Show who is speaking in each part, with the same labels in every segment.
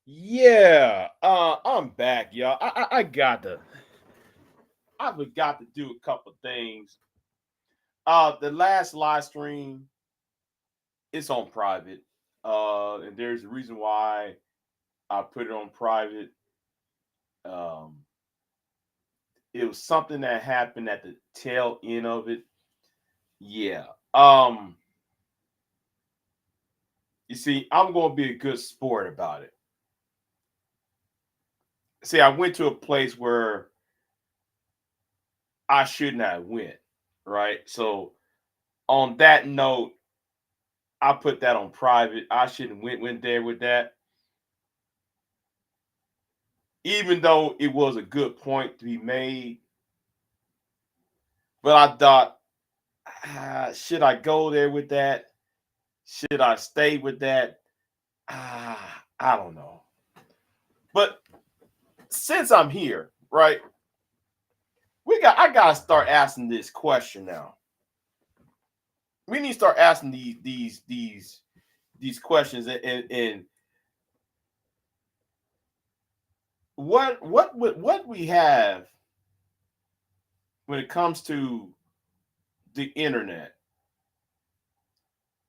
Speaker 1: Yeah, I'm back, y'all. I forgot to do a couple things. The last live stream it's on private. And there's a reason why I put it on private. Um, it was something that happened at the tail end of it. Yeah. You see, I'm gonna be a good sport about it. See, I went to a place where I shouldn't have went, right? So on that note, I put that on private. I shouldn't went there with that, even though it was a good point to be made. But I thought, should I go there with that? Should I stay with that? I don't know. But since I'm here, right? I gotta start asking this question now. We need to start asking these questions and what we have when it comes to the internet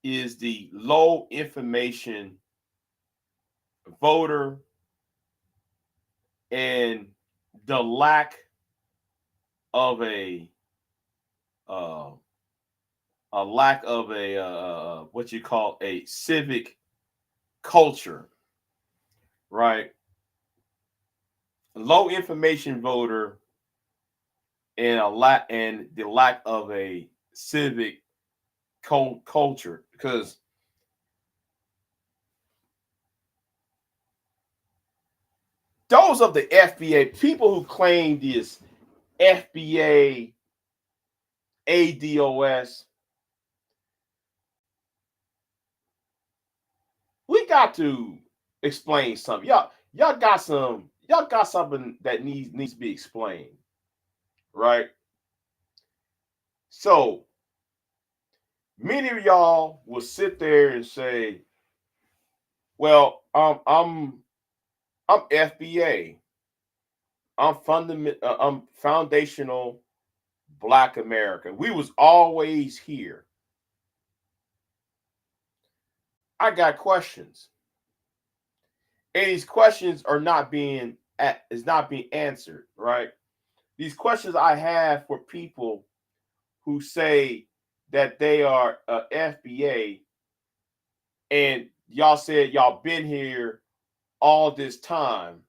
Speaker 1: is the low information voter and the lack of uh, what you call a civic culture, right? Low information voter and the lack of a civic culture because those of the FBA people who claim this FBA ADOS, we got to explain something. Y'all got something that needs to be explained, right? So many of y'all will sit there and say, "Well, I'm FBA. I'm foundational Black America. We was always here." I got questions, and these questions are not being is not being answered, right? These questions I have for people who say that they are FBA, and y'all said y'all been here all this time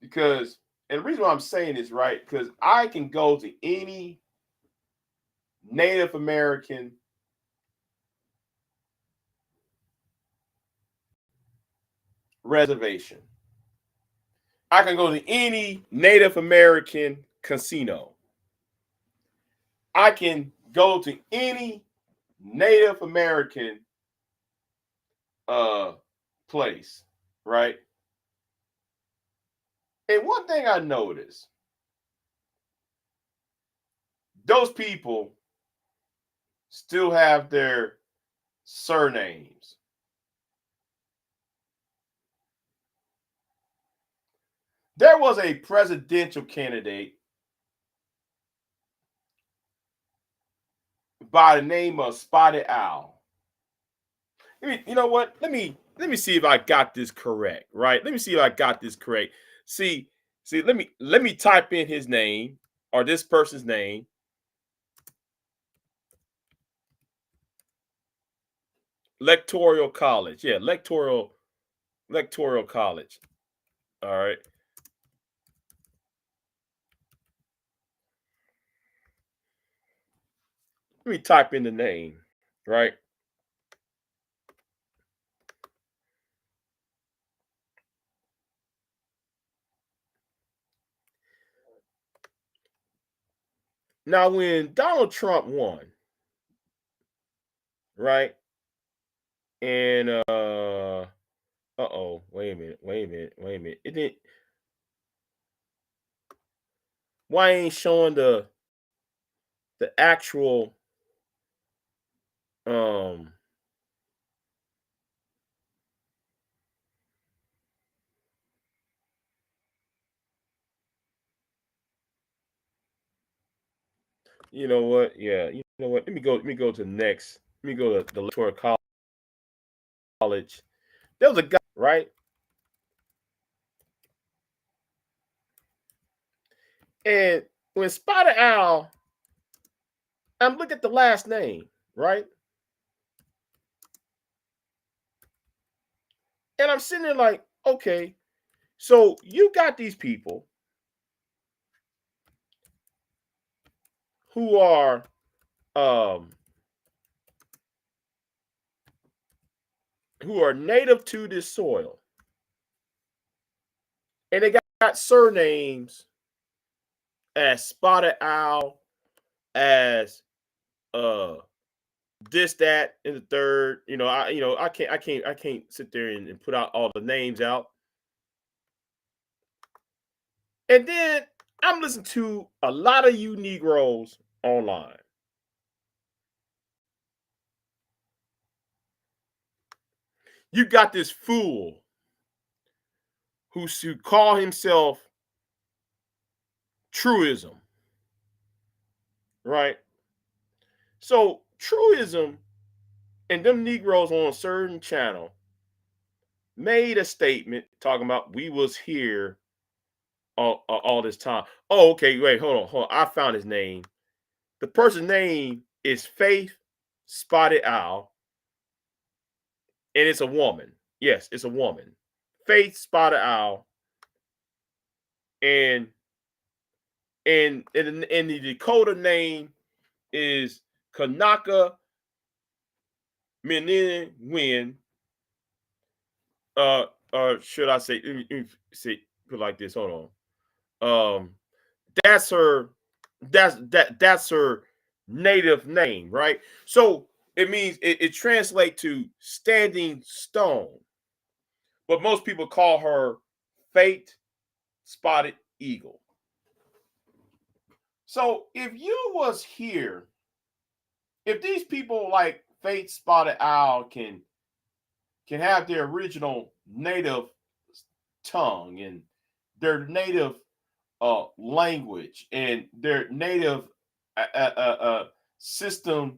Speaker 1: because, and the reason why I'm saying this, right? Because I can go to any Native American reservation. I can go to any Native American casino. I can go to any Native American uh place, right? And one thing I noticed, those people still have their surnames. There was a presidential candidate by the name of Spotted Owl. You know what? Let me see if I got this correct, right? Let me see if I got this correct. See, let me type in his name or this person's name. Electoral College. Yeah, electoral college. All right. Let me type in the name, right? Now, when Donald Trump won, right? And wait a minute. It didn't why ain't showing the actual um You know what? Yeah, you know what? Let me go to next. Let me go to the electoral college. There was a guy, right? And when Spotted Owl, I'm looking at the last name, right? And I'm sitting there like, okay, so you got these people who are um native to this soil, and they got surnames as Spotted Owl, as uh this, that, and the third. I can't sit there and put out all the names out. And then I'm listening to a lot of you Negroes online. You got this fool who should call himself truism, right? So truism and them Negroes on a certain channel made a statement talking about we was here all this time. Oh, okay, wait, hold on. I found his name. The person's name is Faith Spotted Owl, and it's a woman. Yes, it's a woman. Faith Spotted Owl, and and the Dakota name is Kanaka Menin Win. Should I say? Let me say put it like this. Hold on. That's her. That's her native name, right? So it means it translates to standing stone, but most people call her Fate Spotted Eagle. So if you was here, if these people like Fate Spotted Owl can have their original native tongue and their native language and their native system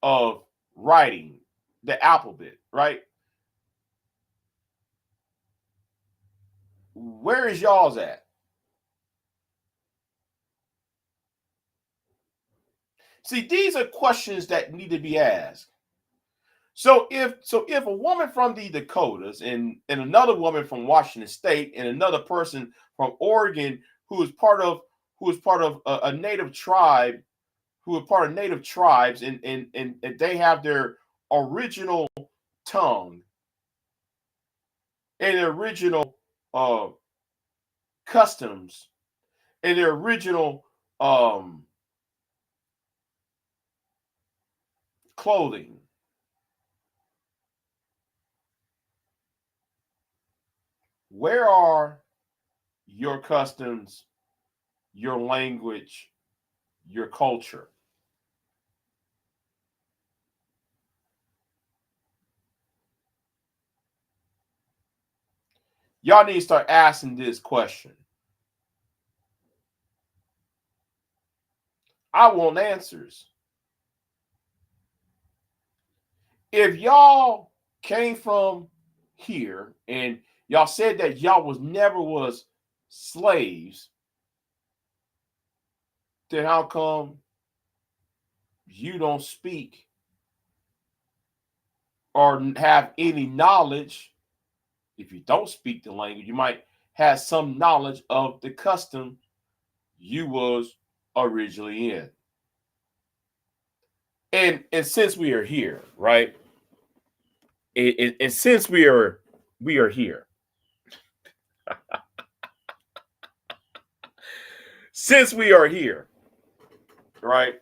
Speaker 1: of writing, the alphabet, right? Where is y'all's at? See, these are questions that need to be asked. So if a woman from the Dakotas and another woman from Washington State and another person from Oregon who is part of a native tribe, who are part of native tribes, and they have their original tongue and their original uh, customs and their original clothing. Where are your customs, your language, your culture? Y'all need to start asking this question. I want answers. If y'all came from here and y'all said that y'all was never was slaves, then how come you don't speak or have any knowledge? If you don't speak the language, you might have some knowledge of the custom you was originally in. And since we are here, right? And since we are here, since we are here, right?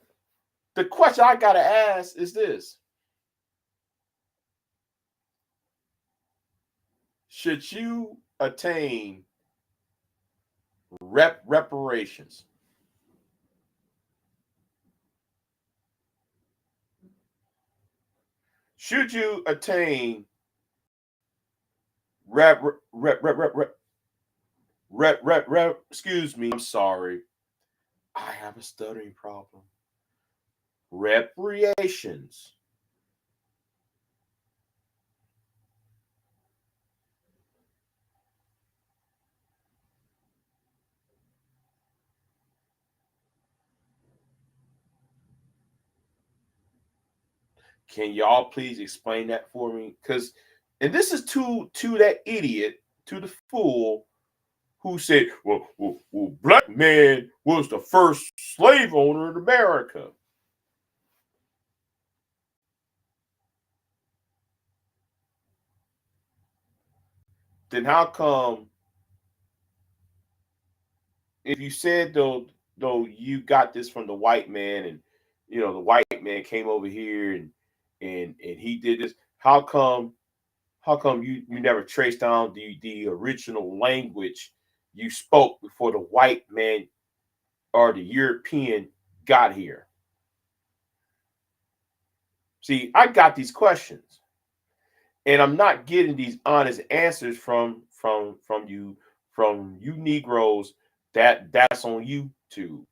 Speaker 1: The question I gotta ask is this: should you attain reparations? Should you attain rep rep rep rep rep excuse me, I'm sorry. I have a stuttering problem. reparations. Can y'all please explain that for me? Because, and this is to that idiot, to the fool who said, well, black man was the first slave owner in America. Then how come, if you said though you got this from the white man, and the white man came over here and he did this, how come you never traced down the original language you spoke before the white man or the European got here? See, I got these questions, and I'm not getting these honest answers from you Negroes. That's on YouTube.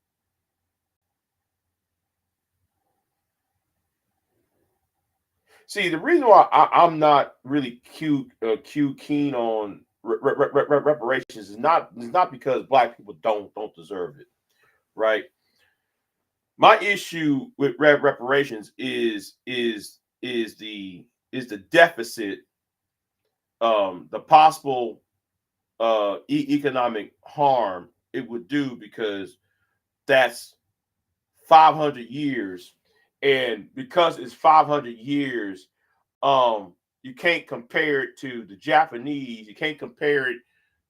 Speaker 1: See, the reason why I'm not really keen on reparations is not because black people don't deserve it, right? My issue with reparations is the deficit, the possible economic harm it would do, because that's 500 years, and because it's 500 years, you can't compare it to the Japanese, you can't compare it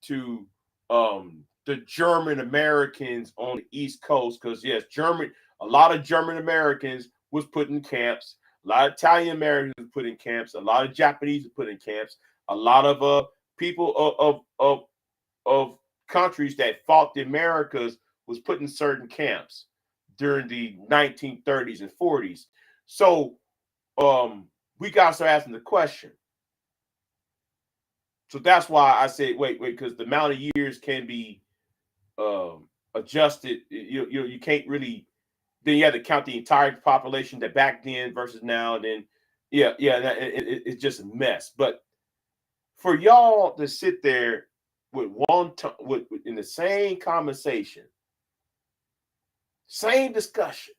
Speaker 1: to the German Americans on the East Coast, because yes, a lot of German Americans was put in camps, a lot of Italian Americans was put in camps, a lot of Japanese were put in camps, a lot of people of countries that fought the Americas was put in certain camps during the 1930s and 40s. So we got to start asking the question. So that's why I said wait, because the amount of years can be adjusted. You can't really. Then you have to count the entire population that back then versus now. And then it's just a mess. But for y'all to sit there with with in the same conversation, same discussion,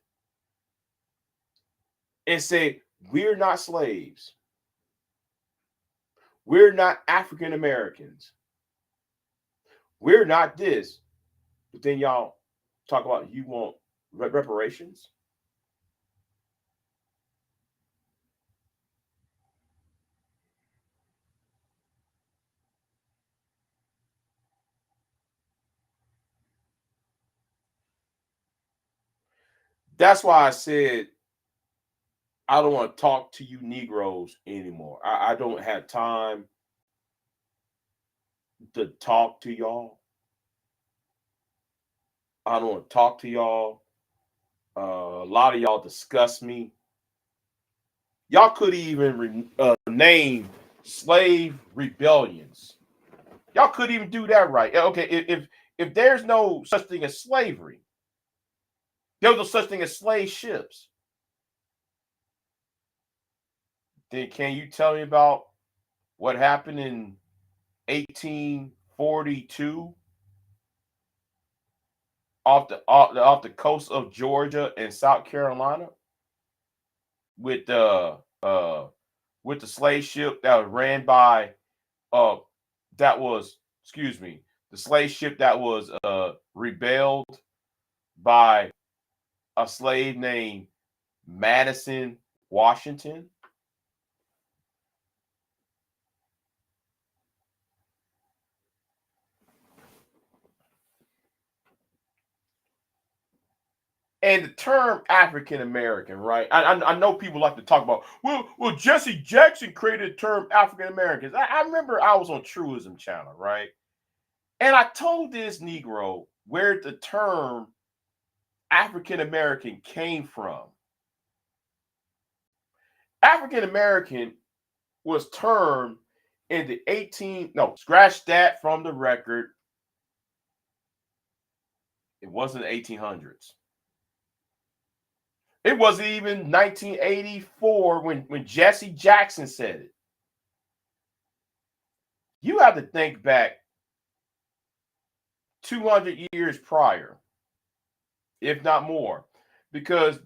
Speaker 1: and say we're not slaves, we're not African Americans, we're not this, but then y'all talk about you want reparations. That's why I said I don't want to talk to you Negroes anymore. I don't have time to talk to y'all. I don't want to talk to y'all. A lot of y'all disgust me. Y'all could even name slave rebellions. Y'all could even do that, right? Okay, if there's no such thing as slavery, there's no such thing as slave ships, then can you tell me about what happened in 1842 off the coast of Georgia and South Carolina with the slave ship that was ran by uh that was excuse me the slave ship that was rebelled by a slave named Madison Washington. And the term African American, right? I know people like to talk about, well, Jesse Jackson created the term African Americans. I remember I was on Truism Channel, right? And I told this Negro where the term African American came from. African American was termed in the 18, no, scratch that from the record. It wasn't the 1800s. It wasn't even 1984 when Jesse Jackson said it. You have to think back 200 years prior, if not more, because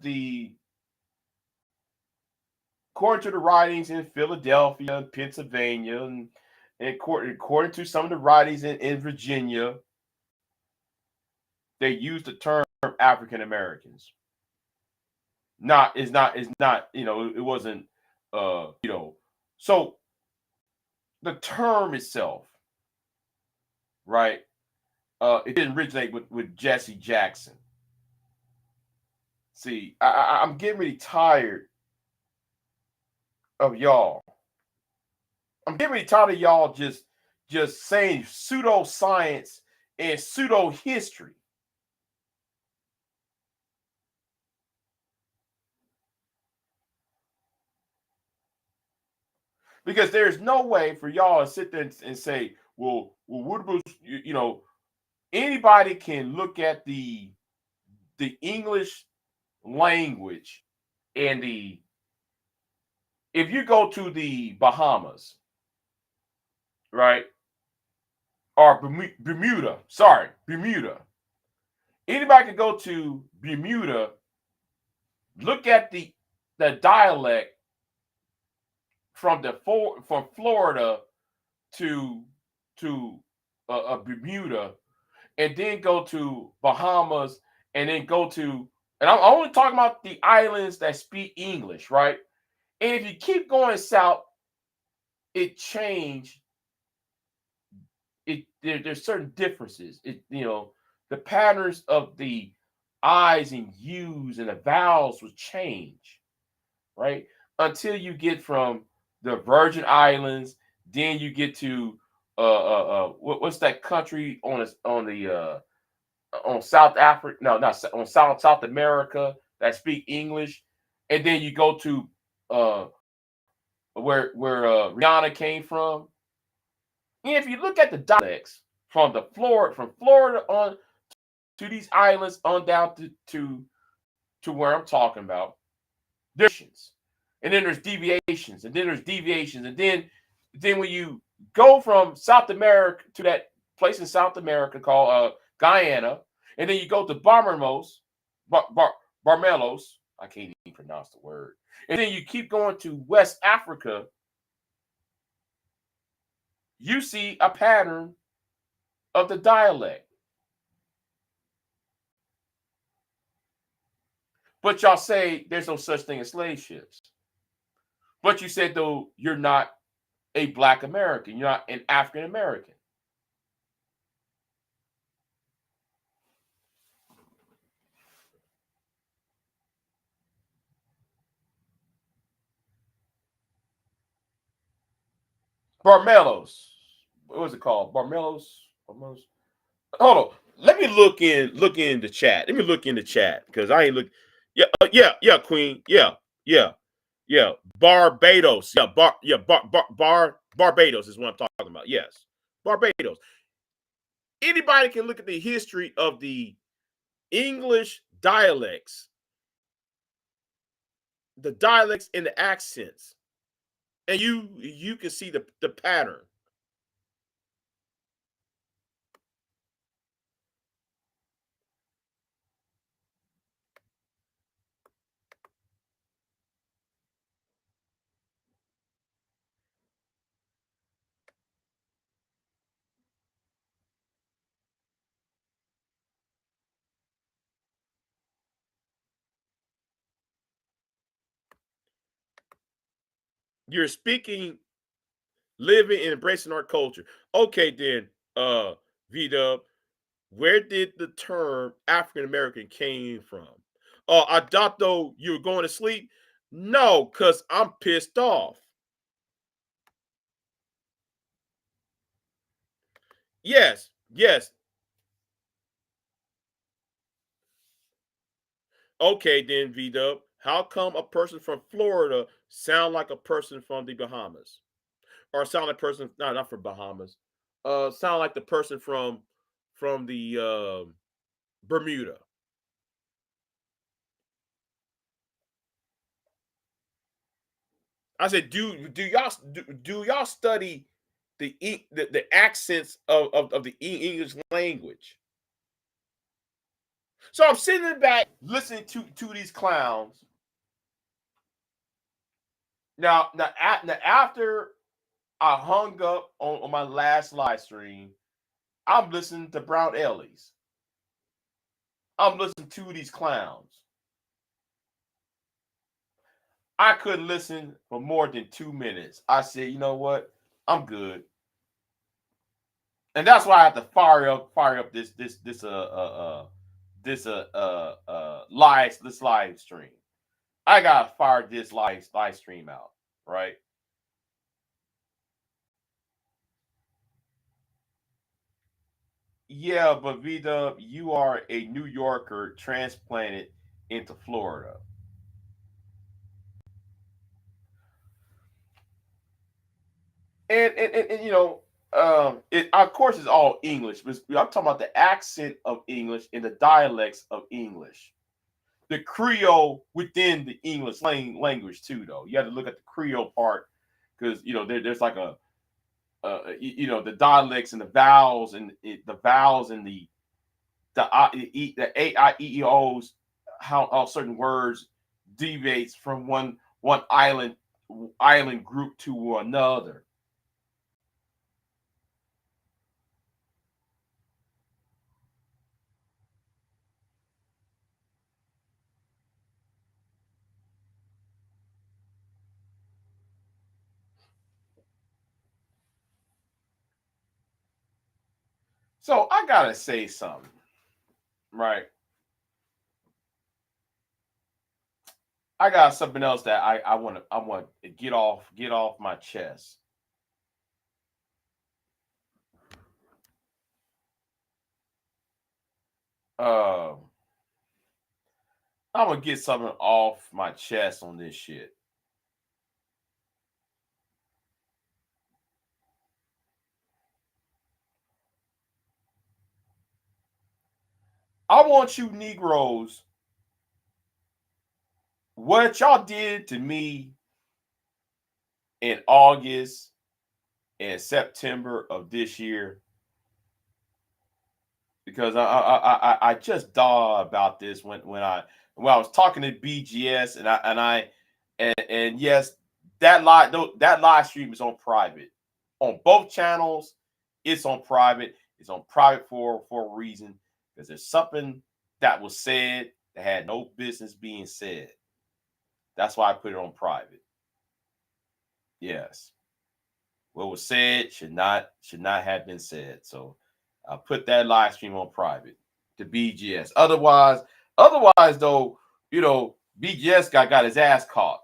Speaker 1: according to the writings in Philadelphia and Pennsylvania, and according to some of the writings in Virginia, they used the term African Americans. Not it wasn't so the term itself, right? It didn't originate with Jesse Jackson. See, I'm getting really tired of y'all. I'm getting really tired of y'all just saying pseudoscience and pseudo history. Because there's no way for y'all to sit there and say, well, what about, anybody can look at the English language and if you go to the Bahamas, right, or Bermuda, sorry, Bermuda. Anybody can go to Bermuda, look at the dialect from Florida to Bermuda, and then go to Bahamas, and then go to, and I'm only talking about the islands that speak English, right? And if you keep going south, it changed. There's certain differences. The patterns of the I's and U's and the vowels will change, right? Until you get from the Virgin Islands, then you get to what's that country on South Africa? No, not on South America that speak English, and then you go to uh, where Rihanna came from. And if you look at the dialects from Florida on to these islands on down to where I'm talking about, there's and then there's deviations, and then there's deviations, and then when you go from South America to that place in South America called Guyana, and then you go to Barmelos. I can't even pronounce the word. And then you keep going to West Africa, you see a pattern of the dialect. But y'all say there's no such thing as slave ships. But you said though you're not a Black American, you're not an African American. Barmelos. What was it called? Barmelos? Barmelos? Hold on. Let me look in the chat. Let me look in the chat because I ain't look. Yeah, yeah, Queen. Yeah, yeah. Barbados. Barbados is what I'm talking about. Yes, Barbados. Anybody can look at the history of the English dialects, the dialects and the accents, and you can see the pattern. You're speaking, living, and embracing our culture. Okay, then, V Dub, where did the term African American came from? I thought though you were going to sleep. No, because I'm pissed off. Yes, yes. Okay, then, V Dub. How come a person from Florida sound like a person from the Bahamas? Or sound like a person, no, not from Bahamas. Sound like the person from the Bermuda. I said, do y'all study the accents of the English language? So I'm sitting back listening to these clowns. Now after I hung up on my last live stream, I'm listening to Brown Ellies. I'm listening to these clowns. I couldn't listen for more than 2 minutes. I said, you know what? I'm good. And that's why I have to fire up this live stream. I gotta fire this live stream out, right? Yeah, but Vida, you are a New Yorker transplanted into Florida. And you know, it of course it's all English, but I'm talking about the accent of English and the dialects of English. The Creole within the English language too, though. You have to look at the Creole part because you know there's like you know the dialects and the vowels and the vowels and the A I E E O's, how certain words deviates from one island group to another. So I gotta say something, right? I got something else that I want to get off my chest. Uh, I'm gonna get something off my chest on this shit. I want you Negroes, what y'all did to me in August and September of this year, because I just thought about this when I was talking to BGS and yes, that live stream is on private on both channels. It's on private. It's on private for a reason because there's something that was said that had no business being said. That's why I put it on private. Yes, what was said should not have been said. So I put that live stream on private to BGS. Otherwise though, you know, BGS got his ass caught.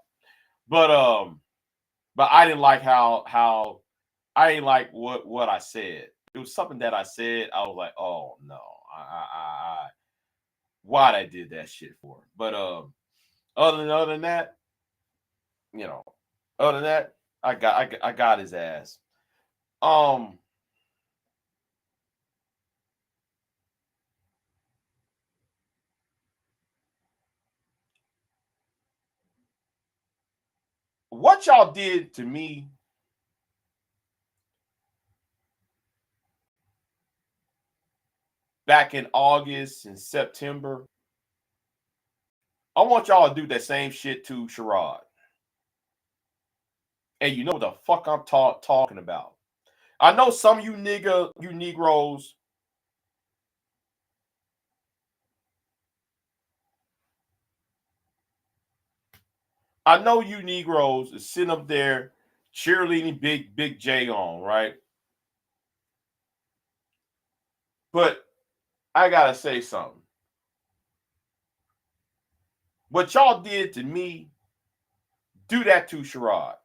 Speaker 1: But I didn't like how I didn't like what I said. It was something that I said. I was like, oh no, I why'd I did that shit for? But other than that, you know, other than that, I got his ass. Um, what y'all did to me back in August and September, I want y'all to do that same shit to Sherrod. And you know what the fuck I'm talking about. I know some of you Negroes, I know you Negroes is sitting up there cheerleading Big J on, right? But I gotta say something. What y'all did to me, do that to Sherrod.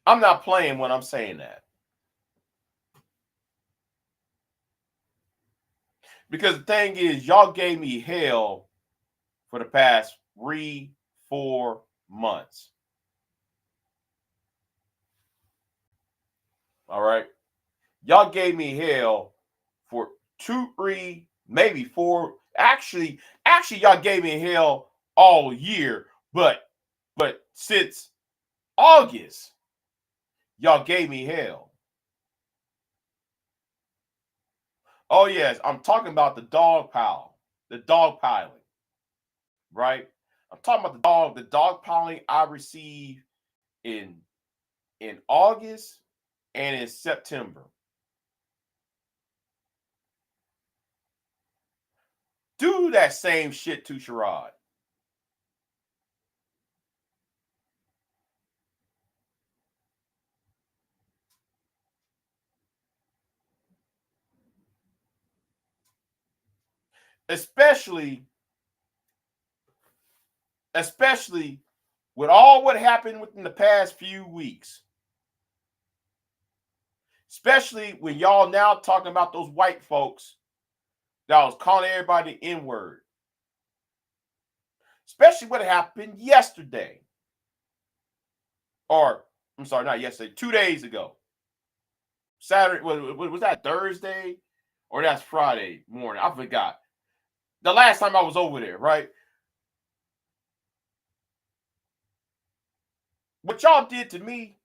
Speaker 1: I'm not playing when I'm saying that. Because the thing is, y'all gave me hell for the past 3, 4 months. All right. Y'all gave me hell for 2, 3, maybe 4. Actually, y'all gave me hell all year, but since August, y'all gave me hell. Oh yes, I'm talking about the dog pile, the dog piling, right? I'm talking about the dog piling I received in August and in September. Do that same shit to Sherrod. Especially with all what happened within the past few weeks. Especially when y'all now talking about those white folks that was calling everybody the N-word. Especially what happened yesterday. Or, I'm sorry, not yesterday, 2 days ago. Saturday, was that Thursday? Or that's Friday morning? I forgot. The last time I was over there, right? What y'all did to me,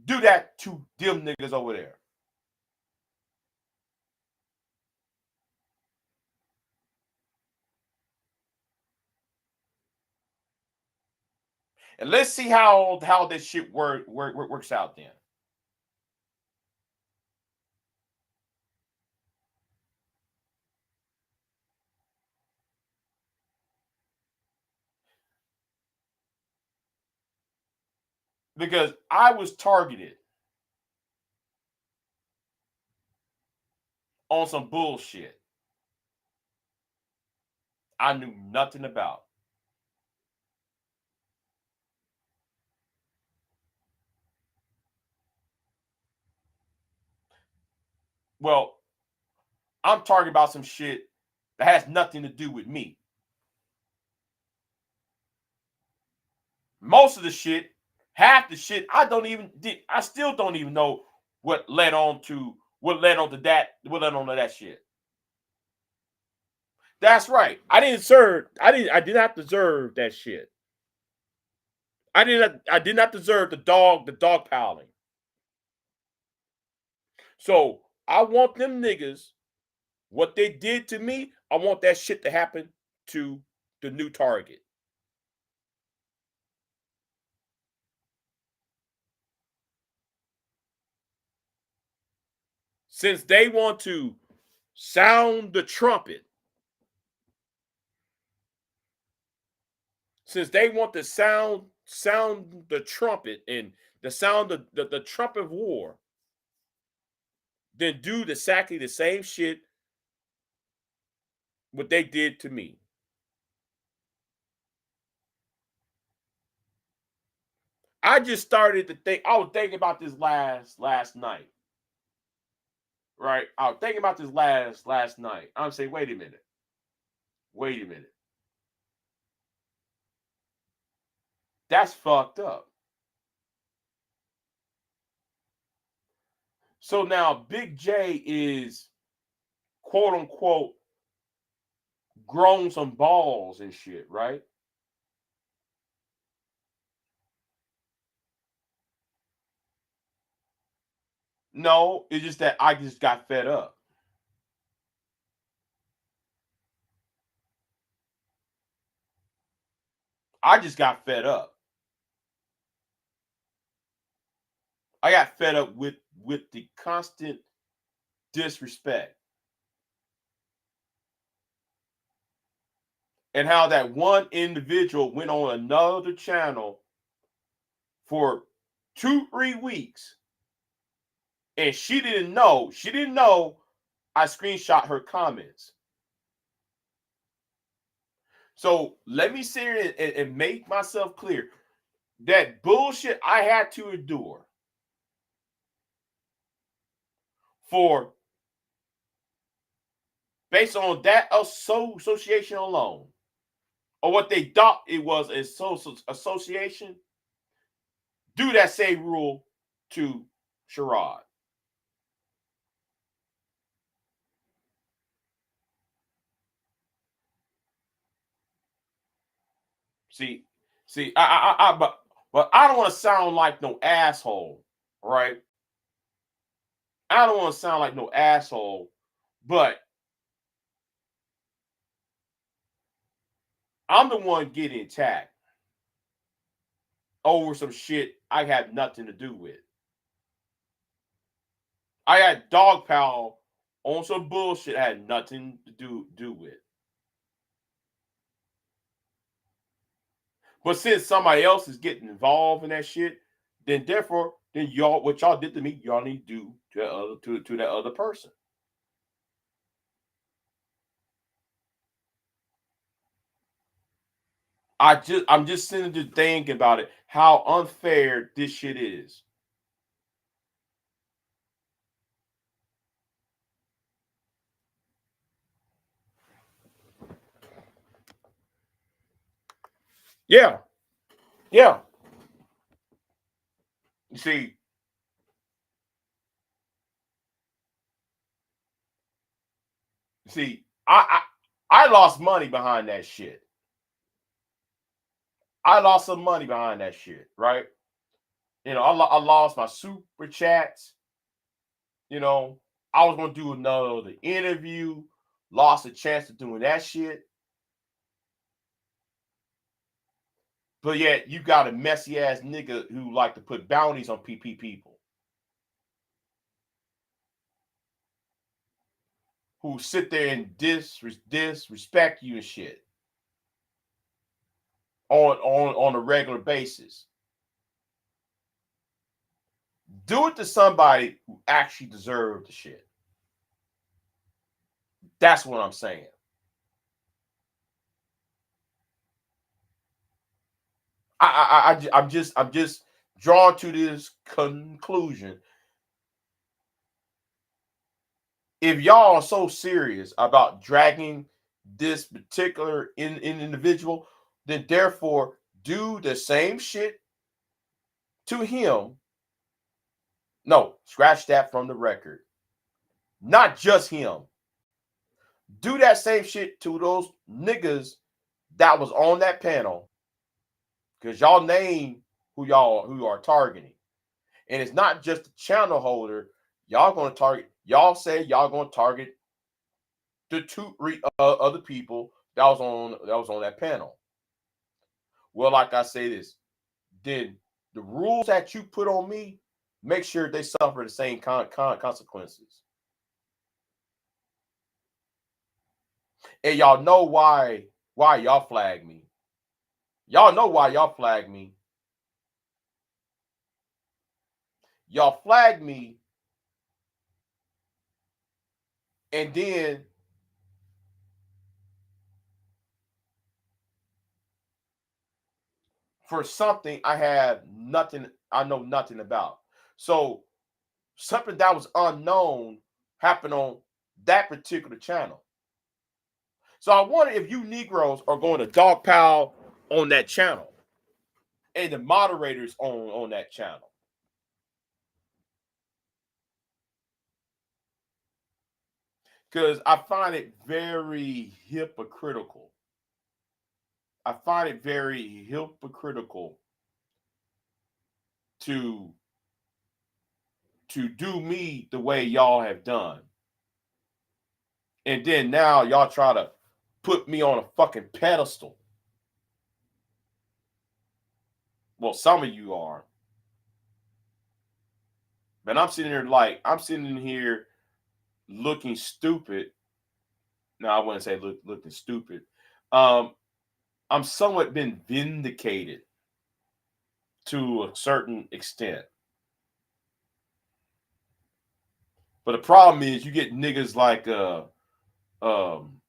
Speaker 1: do that to them niggas over there. And let's see how this shit works out then. Because I was targeted on some bullshit I knew nothing about. Well, I'm talking about some shit that has nothing to do with me. Most of the shit, half the shit, I still don't even know what led on to that shit. That's right. I did not deserve that shit. I did not deserve the dog piling. So I want them niggas, what they did to me, I want that shit to happen to the new target. Since they want to sound the trumpet, since they want to sound the trumpet and the sound the trumpet of war, then do exactly the same shit what they did to me. I just started to think. I was thinking about this last night, right? I was thinking about this last night. I'm saying, wait a minute. That's fucked up. So now Big J is quote unquote grown some balls and shit, right? No, it's just that I just got fed up. I just got fed up. I got fed up with the constant disrespect and how that one individual went on another channel for 2, 3 weeks and she didn't know I screenshot her comments. So let me sit here and make myself clear. That bullshit I had to endure for based on that association alone, or what they thought it was a social association, do that same rule to Sherrod. See, but I don't want to sound like no asshole, right? I don't want to sound like no asshole, but I'm the one getting attacked over some shit I had nothing to do with. I had dog pile on some bullshit I had nothing to do with. But since somebody else is getting involved in that shit, then therefore, then y'all what y'all did to me, y'all need to do to that other to that other person. I'm just sitting to think about it, how unfair this shit is. Yeah, yeah. You see, I lost money behind that shit. I lost some money behind that shit, right? I lost my super chats. You know, I was gonna do another interview, lost a chance of doing that shit. But yet you got a messy ass nigga who like to put bounties on PP people, who sit there and disrespect you and shit on a regular basis. Do it to somebody who actually deserved the shit. That's what I'm saying. I'm just drawn to this conclusion. If y'all are so serious about dragging this particular individual, then therefore do the same shit to him. No, scratch that from the record. Not just him. Do that same shit to those niggas that was on that panel, because y'all name who you are targeting. And it's not just the channel holder. Y'all gonna target. Y'all say y'all gonna target the two other people that was on that panel. Well, like I say this, then the rules that you put on me, make sure they suffer the same consequences. And y'all know why y'all flag me. Y'all know why y'all flag me. Y'all flag me, and then for something I know nothing about. So something that was unknown happened on that particular channel. So I wonder if you Negroes are going to dogpile on that channel and the moderators on that channel. Because I find it very hypocritical. I find it very hypocritical to do me the way y'all have done. And then now y'all try to put me on a fucking pedestal. Well, some of you are. But I'm sitting in here looking stupid. No, I wouldn't say looking stupid. Um, I'm somewhat been vindicated to a certain extent. But the problem is you get niggas like um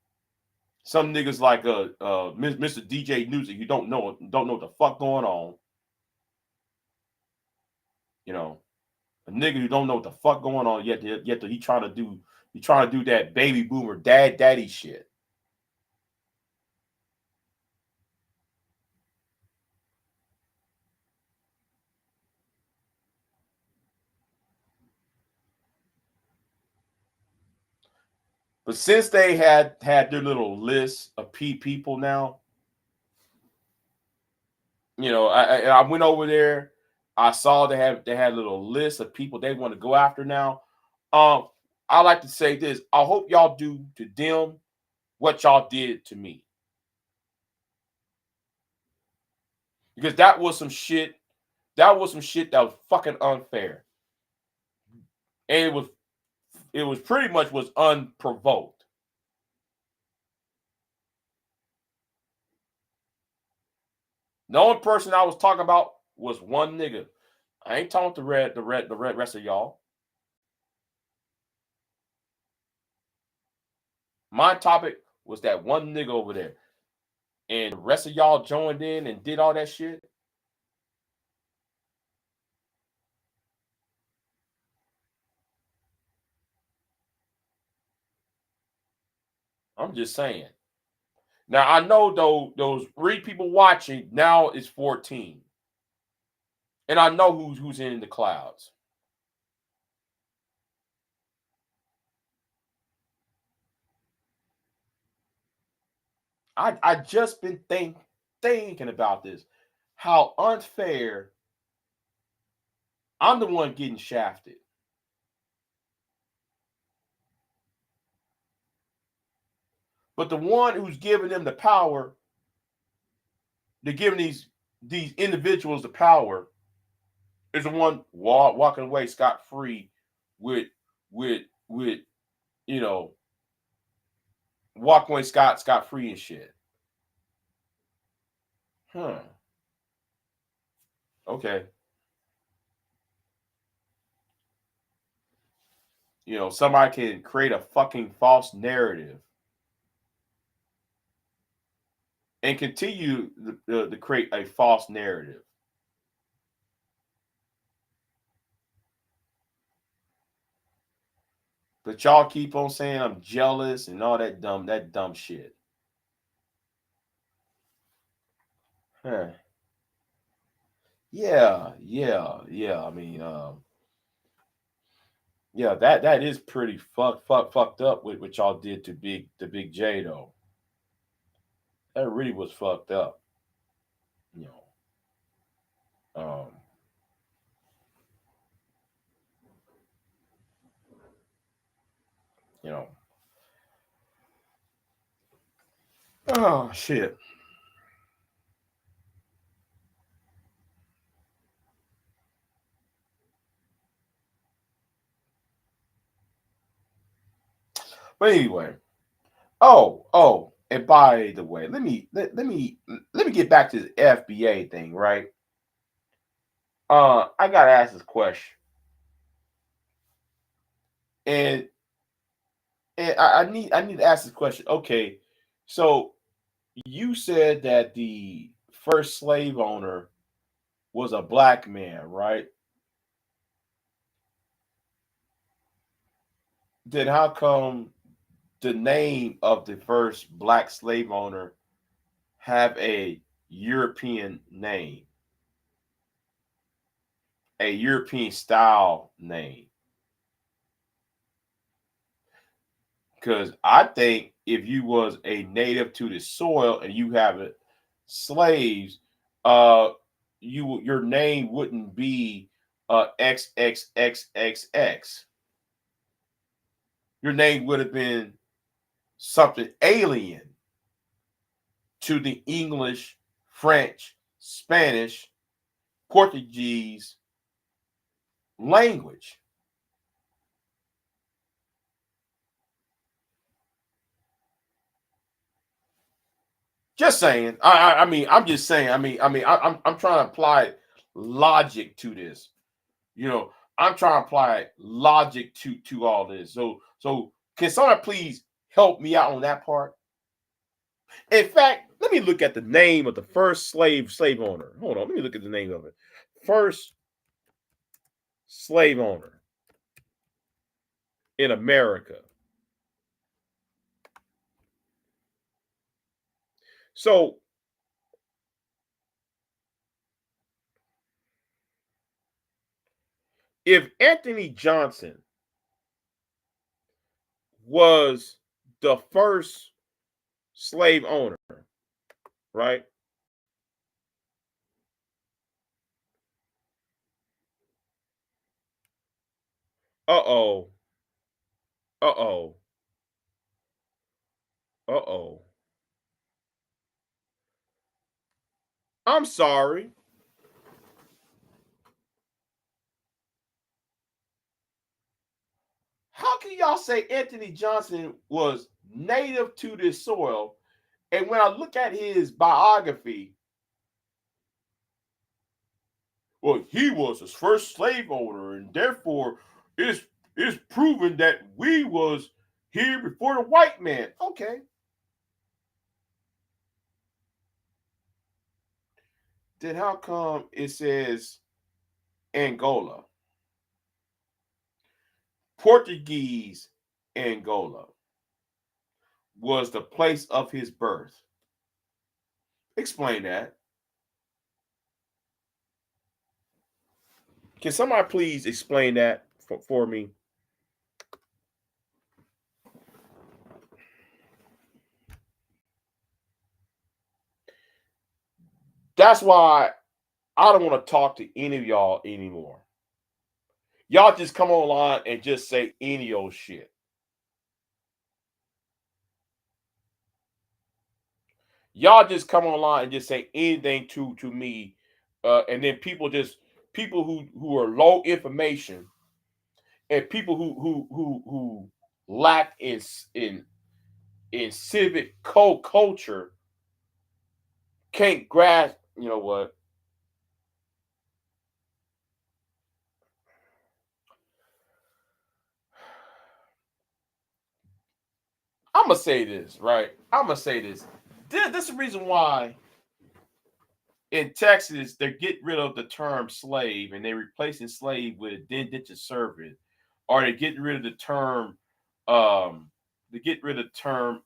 Speaker 1: some niggas like Mr. DJ Newsy, you don't know what the fuck going on. You know, a nigga who don't know what the fuck going on, yet he trying to do that baby boomer daddy shit. But since they had their little list of people now, I went over there. I saw they had a little list of people they want to go after now. Um, I like to say this. I hope y'all do to them what y'all did to me. Because that was some shit. That was some shit that was fucking unfair. And it was pretty much was unprovoked. The only person I was talking about was one nigga. I ain't talking the rest of y'all. My topic was that one nigga over there. And the rest of y'all joined in and did all that shit. I'm just saying. Now I know though those 3 people watching now is 14. And I know who's in the clouds. I just been thinking about this. How unfair. I'm the one getting shafted. But the one who's giving them the power, they're giving these individuals the power, is the one walking away scot free with with you know walking away scot free and shit. Huh. Okay. Somebody can create a fucking false narrative and continue to create a false narrative. But y'all keep on saying I'm jealous and all that dumb shit. Huh. Yeah. I mean, yeah, that is pretty fucked up what y'all did to Big J though. That really was fucked up. You know. Um. You know. Oh shit. But anyway. And by the way, let me get back to the FBA thing, right? I gotta ask this question, and I need to ask this question. Okay, so you said that the first slave owner was a black man, right? Then how come the name of the first black slave owner have a European name, a European style name? Because I think if you was a native to the soil and you have slaves, uh, your name wouldn't be XXXXX. Your name would have been something alien to the English, French, Spanish, Portuguese language. Just saying. I mean, I'm just saying. I'm trying to apply logic to this. You know, I'm trying to apply logic to all this. So can someone please help me out on that part? In fact, let me look at the name of the first slave owner. Hold on, let me look at the name of it. First slave owner in America. So if Anthony Johnson was the first slave owner, right? Uh-oh. Uh-oh. Uh-oh. I'm sorry. How can y'all say Anthony Johnson was native to this soil? And when I look at his biography, well, he was his first slave owner, and therefore it's proven that we was here before the white man. Okay. Then how come it says Angola? Portuguese Angola was the place of his birth. Explain that. Can somebody please explain that for me? That's why I don't want to talk to any of y'all anymore. Y'all just come online and just say any old shit. Y'all just come online and just say anything to me, and then people who are low information and people who lack in civic culture can't grasp. You know what? I'm gonna say this, right? I'm gonna say this. This is the reason why in Texas they get rid of the term slave and they're replacing slave with indentured servant, or they get rid of the term they get rid of the term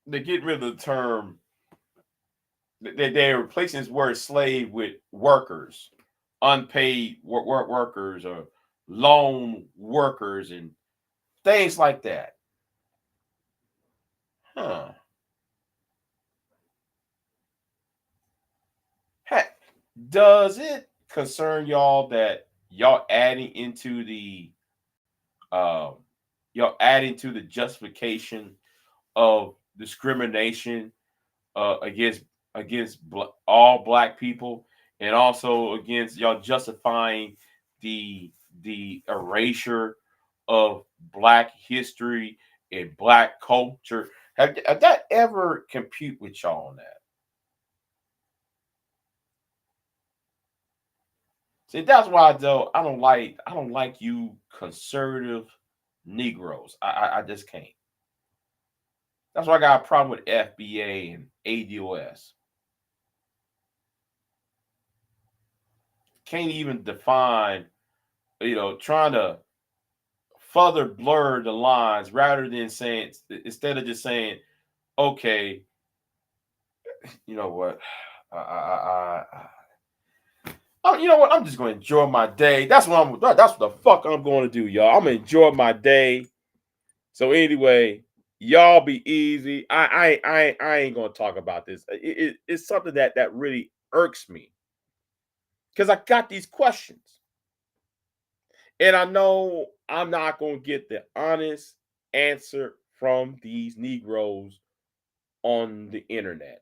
Speaker 1: they get rid of the term they're replacing this word slave with workers, unpaid workers or loan workers and things like that. Huh. Heck, does it concern y'all that um y'all adding to the justification of discrimination against all black people, and also against y'all justifying the erasure of black history and black culture? Have that ever compute with y'all on that? See, that's why though I don't like you conservative Negroes. I just can't. That's why I got a problem with FBA and ADOS. Can't even define, trying to further blur the lines rather than saying, instead of just saying, okay, you know what, you know what, I'm just going to enjoy my day. That's what the fuck I'm going to do, y'all. I'm going to enjoy my day. So anyway, y'all be easy. I ain't gonna talk about this. It's something that really irks me because I got these questions, and I know I'm not gonna get the honest answer from these Negroes on the internet.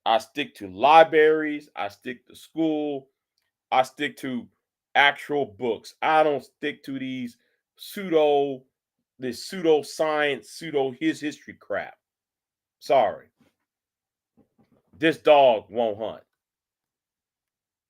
Speaker 1: I stick to libraries. I stick to school. I stick to actual books. I don't stick to pseudo, this pseudo science, pseudo his history crap. Sorry. This dog won't hunt.